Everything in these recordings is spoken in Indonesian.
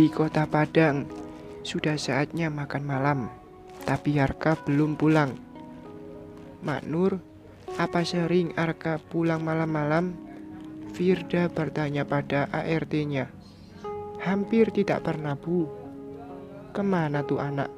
di kota Padang. Sudah saatnya makan malam, tapi Arka belum pulang. Mak Nur, apa sering Arka pulang malam-malam? Firda bertanya pada ART-nya. Hampir tidak pernah, Bu. Kemana tuh anak?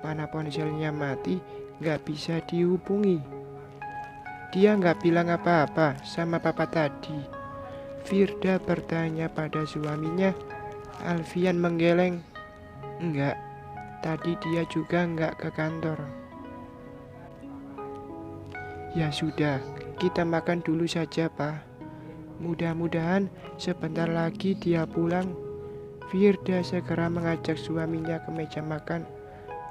Mana ponselnya mati, gak bisa dihubungi. Dia gak bilang apa-apa sama papa tadi. Firda bertanya pada suaminya. Alfian menggeleng. Enggak, tadi dia juga enggak ke kantor. Ya sudah, kita makan dulu saja, Pak. Mudah-mudahan sebentar lagi dia pulang. Firda segera mengajak suaminya ke meja makan.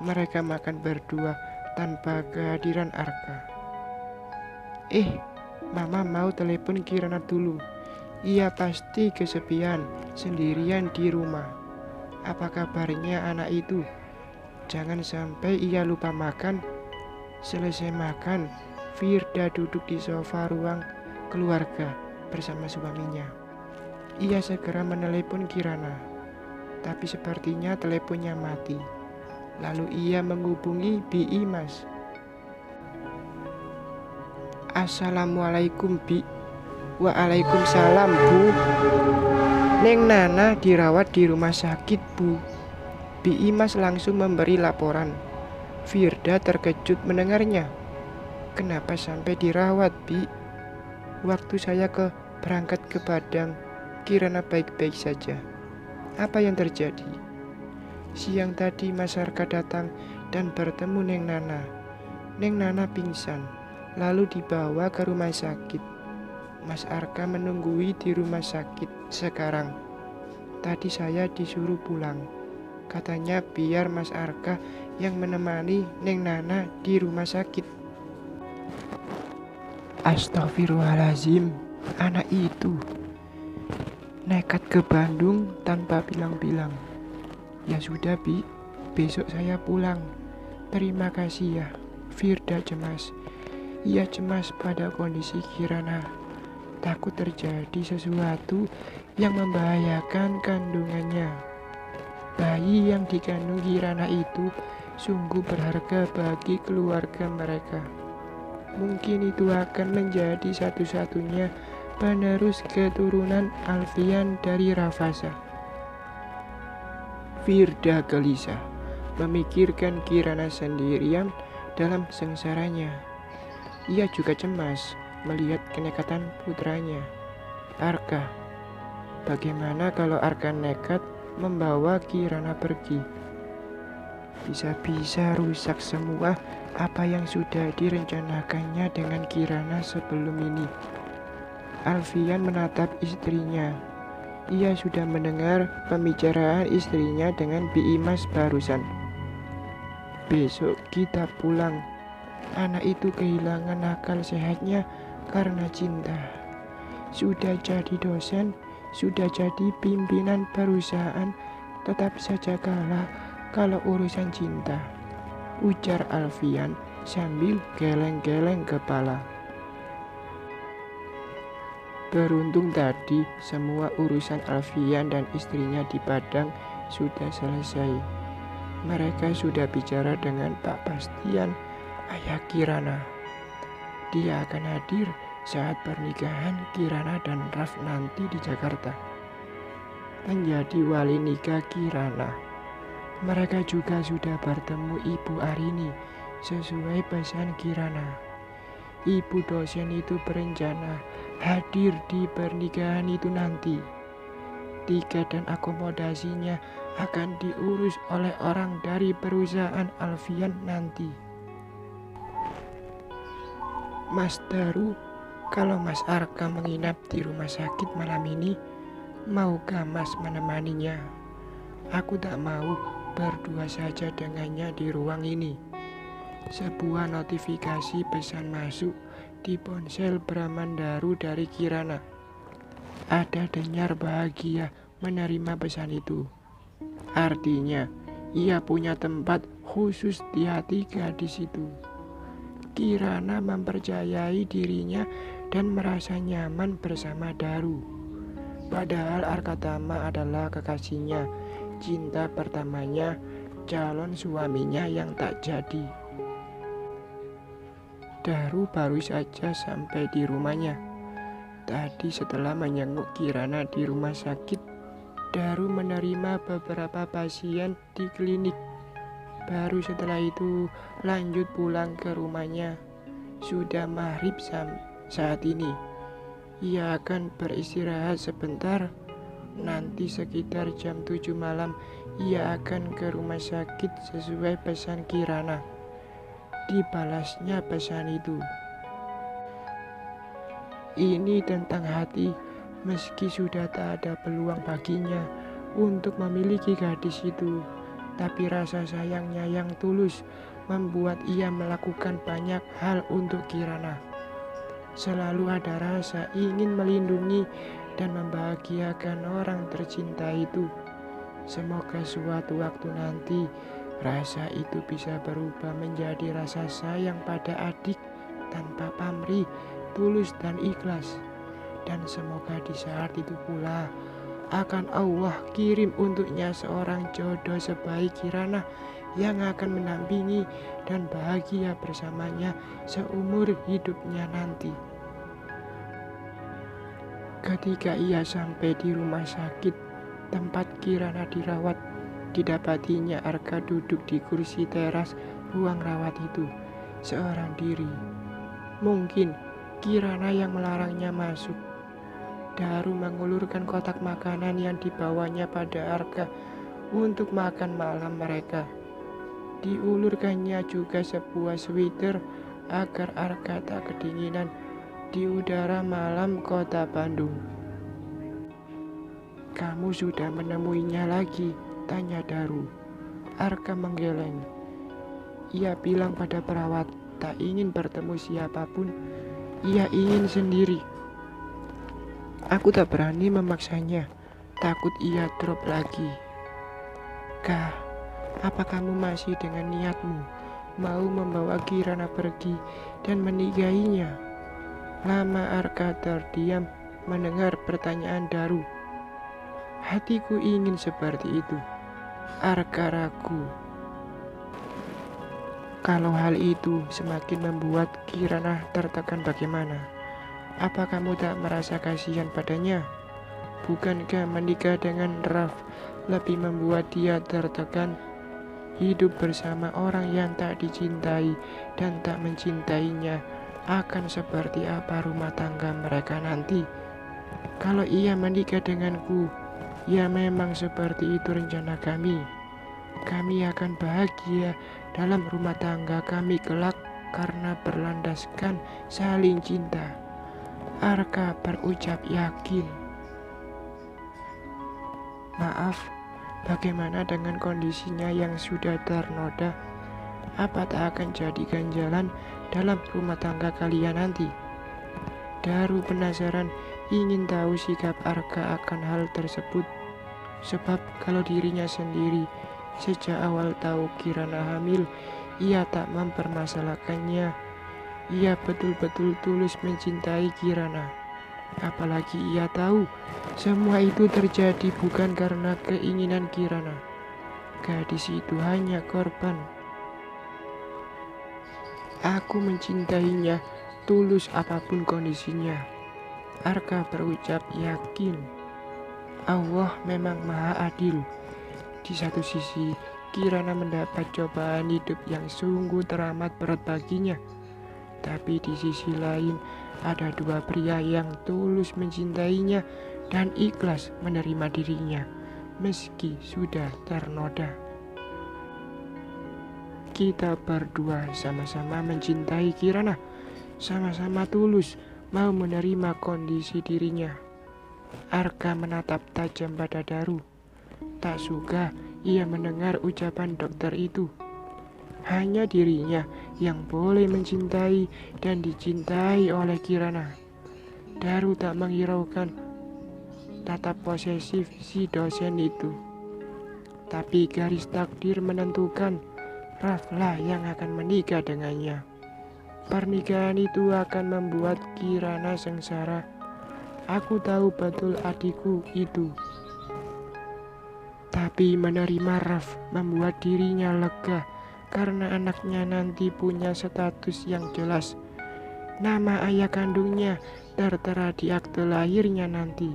Mereka makan berdua tanpa kehadiran Arka. Mama mau telepon Kirana dulu. Ia pasti kesepian, sendirian di rumah. Apa kabarnya anak itu? Jangan sampai ia lupa makan. Selesai makan, Firda duduk di sofa ruang keluarga bersama suaminya. Ia segera menelepon Kirana, tapi sepertinya teleponnya mati. Lalu ia menghubungi Bi Imas. Assalamualaikum, Bi. Waalaikumsalam, Bu. Neng Nana dirawat di rumah sakit, Bu. Bi Imas langsung memberi laporan. Firda terkejut mendengarnya. Kenapa sampai dirawat, Bi? Waktu saya berangkat ke Padang, Kirana baik-baik saja. Apa yang terjadi? Siang tadi Mas Arka datang dan bertemu Neng Nana. Neng Nana pingsan, lalu dibawa ke rumah sakit. Mas Arka menunggui di rumah sakit sekarang. Tadi saya disuruh pulang. Katanya biar Mas Arka yang menemani Neng Nana di rumah sakit. Astagfirullahaladzim, anak itu nekat ke Bandung tanpa bilang-bilang. Ya sudah, Bi, besok saya pulang. Terima kasih ya. Firda cemas. Ia cemas pada kondisi Kirana. Takut terjadi sesuatu yang membahayakan kandungannya. Bayi yang dikandung Kirana itu sungguh berharga bagi keluarga mereka. Mungkin itu akan menjadi satu-satunya penerus keturunan Alfian dari Rafasa. Firda gelisah, memikirkan Kirana sendirian dalam sengsaranya. Ia juga cemas melihat kenekatan putranya, Arka. Bagaimana kalau Arka nekat membawa Kirana pergi? Bisa-bisa rusak semua apa yang sudah direncanakannya dengan Kirana sebelum ini. Alfian menatap istrinya. Ia sudah mendengar pembicaraan istrinya dengan Bi Imas barusan. Besok kita pulang. Anak itu kehilangan akal sehatnya karena cinta. Sudah jadi dosen, sudah jadi pimpinan perusahaan, tetap saja kalah kalau urusan cinta, ujar Alfian sambil geleng-geleng kepala. Beruntung tadi semua urusan Alfian dan istrinya di Padang sudah selesai. Mereka sudah bicara dengan Pak Bastian, ayah Kirana. Dia akan hadir saat pernikahan Kirana dan Raf nanti di Jakarta. Menjadi wali nikah Kirana. Mereka juga sudah bertemu Ibu Arini sesuai pesan Kirana. Ibu dosen itu berencana hadir di pernikahan itu nanti. Tiket dan akomodasinya akan diurus oleh orang dari perusahaan Alfian nanti. Mas Daru, kalau Mas Arka menginap di rumah sakit malam ini, maukah Mas menemaninya? Aku tak mau berdua saja dengannya di ruang ini. Sebuah notifikasi pesan masuk di ponsel Bramandaru dari Kirana. Ada denyar bahagia menerima pesan itu. Artinya, ia punya tempat khusus di hati gadis itu. Kirana mempercayai dirinya dan merasa nyaman bersama Daru. Padahal Arkatama adalah kekasihnya, cinta pertamanya, calon suaminya yang tak jadi. Daru baru saja sampai di rumahnya. Tadi setelah menjenguk Kirana di rumah sakit, Daru menerima beberapa pasien di klinik. Baru setelah itu lanjut pulang ke rumahnya. Sudah maghrib saat ini. Ia akan beristirahat sebentar. Nanti sekitar jam 7 malam ia akan ke rumah sakit sesuai pesan Kirana. Dibalasnya pesan itu. Ini tentang hati, meski sudah tak ada peluang baginya untuk memiliki gadis itu. Tapi rasa sayangnya yang tulus membuat ia melakukan banyak hal untuk Kirana. Selalu ada rasa ingin melindungi dan membahagiakan orang tercinta itu. Semoga suatu waktu nanti rasa itu bisa berubah menjadi rasa sayang pada adik tanpa pamrih, tulus dan ikhlas. Dan semoga di saat itu pula akan Allah kirim untuknya seorang jodoh sebaik Kirana yang akan mendampingi dan bahagia bersamanya seumur hidupnya nanti. Ketika ia sampai di rumah sakit tempat Kirana dirawat, didapatinya Arka duduk di kursi teras ruang rawat itu seorang diri. Mungkin Kirana yang melarangnya masuk. Daru mengulurkan kotak makanan yang dibawanya pada Arka untuk makan malam mereka. Diulurkannya juga sebuah sweater agar Arka tak kedinginan di udara malam kota Bandung. "Kamu sudah menemuinya lagi?" tanya Daru. Arka menggeleng. Ia bilang pada perawat tak ingin bertemu siapapun, ia ingin sendiri. Aku tak berani memaksanya, takut ia drop lagi. "Kah, apa kamu masih dengan niatmu mau membawa Kirana pergi dan menikahinya?" Lama Arka terdiam mendengar pertanyaan Daru. "Hatiku ingin seperti itu." Arka ragu. Kalau hal itu semakin membuat Kirana tertekan bagaimana? Apa kamu tak merasa kasihan padanya? Bukankah menikah dengan Raf lebih membuat dia tertekan? Hidup bersama orang yang tak dicintai dan tak mencintainya akan seperti apa rumah tangga mereka nanti? Kalau ia menikah denganku, ya memang seperti itu rencana kami. Kami akan bahagia dalam rumah tangga kami kelak karena berlandaskan saling cinta. Arka berucap yakin. "Maaf, bagaimana dengan kondisinya yang sudah ternoda? Apa tak akan jadi ganjalan dalam rumah tangga kalian nanti?" Daru penasaran ingin tahu sikap Arka akan hal tersebut. Sebab kalau dirinya sendiri sejak awal tahu Kirana hamil, ia tak mempermasalahkannya. Ia betul-betul tulus mencintai Kirana. Apalagi ia tahu semua itu terjadi bukan karena keinginan Kirana. Gadis itu hanya korban. "Aku mencintainya tulus apapun kondisinya." Arka berucap yakin. Allah memang maha adil. Di satu sisi, Kirana mendapat cobaan hidup yang sungguh teramat berat baginya. Tapi di sisi lain, ada dua pria yang tulus mencintainya dan ikhlas menerima dirinya, meski sudah ternoda. Kita berdua sama-sama mencintai Kirana, sama-sama tulus mau menerima kondisi dirinya. Arka menatap tajam pada Daru. Tak suka ia mendengar ucapan dokter itu. Hanya dirinya yang boleh mencintai dan dicintai oleh Kirana. Daru tak menghiraukan tatap posesif si dosen itu. Tapi garis takdir menentukan Raflah yang akan menikah dengannya. Pernikahan itu akan membuat Kirana sengsara. Aku tahu betul adikku itu. Tapi menerima Raf membuat dirinya lega karena anaknya nanti punya status yang jelas. Nama ayah kandungnya tertera di akte lahirnya nanti.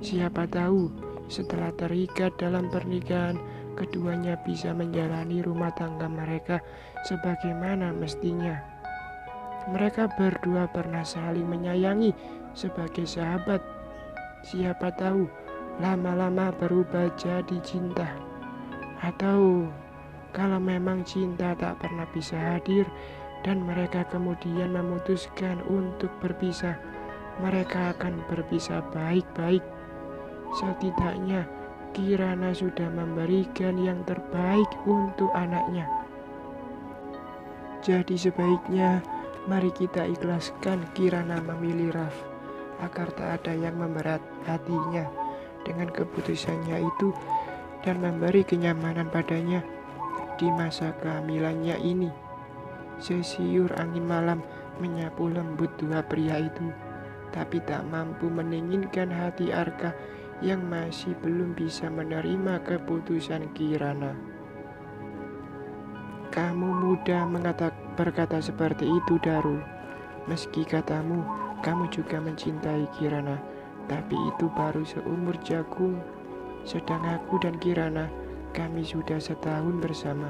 Siapa tahu setelah terikat dalam pernikahan, keduanya bisa menjalani rumah tangga mereka sebagaimana mestinya. Mereka berdua pernah saling menyayangi sebagai sahabat. Siapa tahu lama-lama berubah jadi cinta. Atau kalau memang cinta tak pernah bisa hadir dan mereka kemudian memutuskan untuk berpisah, mereka akan berpisah baik-baik. Setidaknya Kirana sudah memberikan yang terbaik untuk anaknya. Jadi sebaiknya mari kita ikhlaskan Kirana memilih Raf, agar tak ada yang memberat hatinya dengan keputusannya itu dan memberi kenyamanan padanya di masa kehamilannya ini. Sesiur angin malam menyapu lembut dua pria itu, tapi tak mampu mendinginkan hati Arka yang masih belum bisa menerima keputusan Kirana. Kamu mudah berkata seperti itu, Darul. Meski katamu kamu juga mencintai Kirana, tapi itu baru seumur jagung. Sedang aku dan Kirana, kami sudah setahun bersama.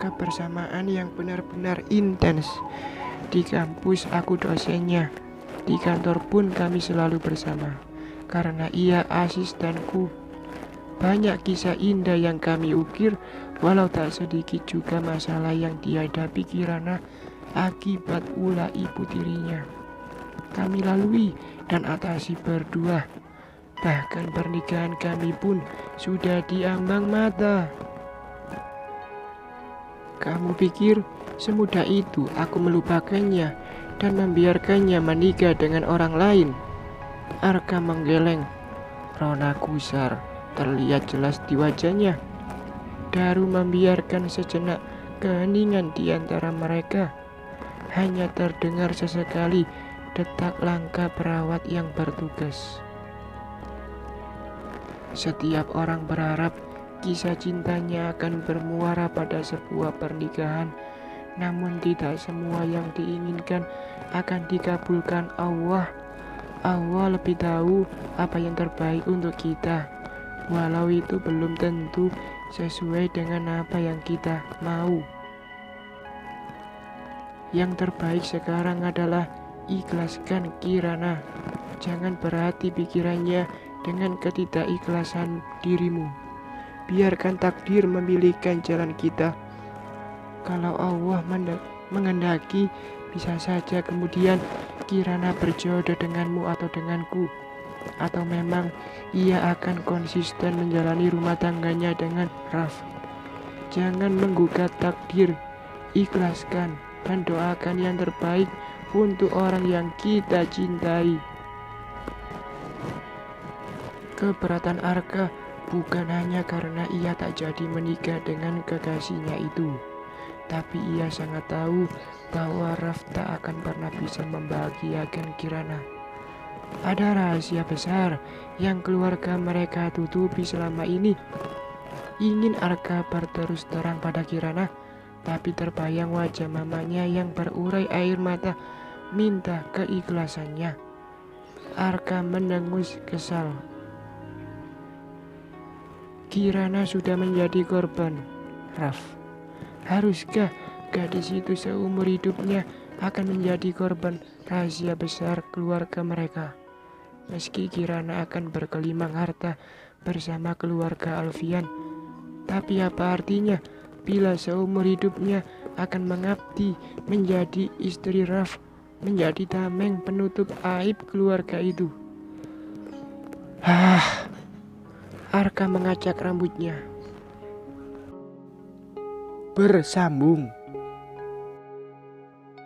Kebersamaan yang benar-benar intens. Di kampus aku dosennya, di kantor pun kami selalu bersama, karena ia asistenku. Banyak kisah indah yang kami ukir, walau tak sedikit juga masalah yang dihadapi Kirana akibat ulah ibu tirinya. Kami lalui dan atasi berdua. Bahkan pernikahan kami pun sudah diambang mata. Kamu pikir semudah itu aku melupakannya dan membiarkannya menikah dengan orang lain? Arka menggeleng. Rona gusar terlihat jelas di wajahnya. Daru membiarkan sejenak keheningan di antara mereka. Hanya terdengar sesekali detak langkah perawat yang bertugas. Setiap orang berharap kisah cintanya akan bermuara pada sebuah pernikahan, namun tidak semua yang diinginkan akan dikabulkan Allah. Allah lebih tahu apa yang terbaik untuk kita, walau itu belum tentu sesuai dengan apa yang kita mau. Yang terbaik sekarang adalah ikhlaskan Kirana. Jangan berhati pikirannya dengan ketidakikhlasan dirimu. Biarkan takdir memilihkan jalan kita. Kalau Allah menghendaki, bisa saja kemudian Kirana berjodoh denganmu atau denganku. Atau memang ia akan konsisten menjalani rumah tangganya dengan Raf. Jangan menggugat takdir. Ikhlaskan dan doakan yang terbaik untuk orang yang kita cintai. Keberatan Arka bukan hanya karena ia tak jadi menikah dengan kekasihnya itu, tapi ia sangat tahu bahwa Raf tak akan pernah bisa membahagiakan Kirana. Ada rahasia besar yang keluarga mereka tutupi selama ini. Ingin Arka berterus terang pada Kirana, tapi terbayang wajah mamanya yang berurai air mata minta keikhlasannya. Arka mendengus kesal. Kirana sudah menjadi korban Raf. Haruskah gadis itu seumur hidupnya akan menjadi korban rahasia besar keluarga mereka? Meski Kirana akan berkelimang harta bersama keluarga Alfian, tapi apa artinya bila seumur hidupnya akan mengabdi menjadi istri Raf, menjadi tameng penutup aib keluarga itu? Arka mengacak rambutnya. Bersambung.